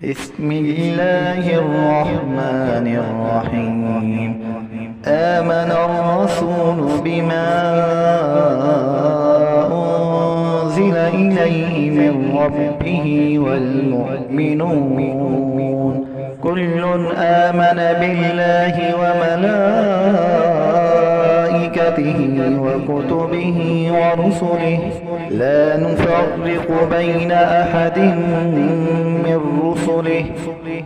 بسم الله الرحمن الرحيم. آمن الرسول بما أنزل إليه من ربه والمؤمنون كل آمن بالله وملائكته وكتبه ورسله لا نفرق بين أحد من رسله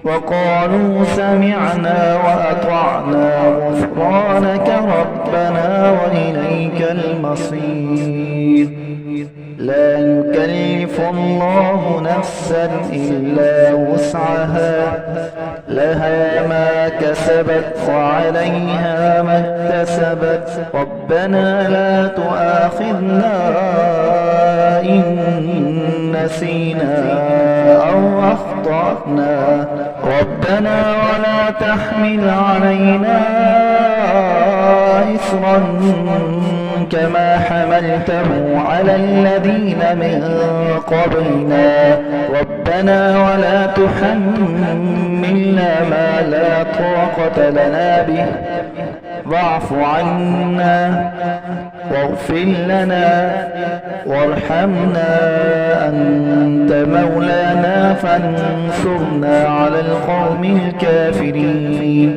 وقالوا سمعنا وأطعنا غفرانك ربنا وإليك المصير. لا يكلف الله نفسا إلا وسعها لها ما كسبت وعليها ما اكتسبت ربنا لا تؤاخذنا إن نسينا أو أخطأنا ربنا ولا تحمل علينا إصرا كما حملته على الذين من قبلنا ربنا ولا تحملنا ما لا طاقة لنا به واعف عنا واغفر لنا وارحمنا أنت مولانا فانصرنا على القوم الكافرين.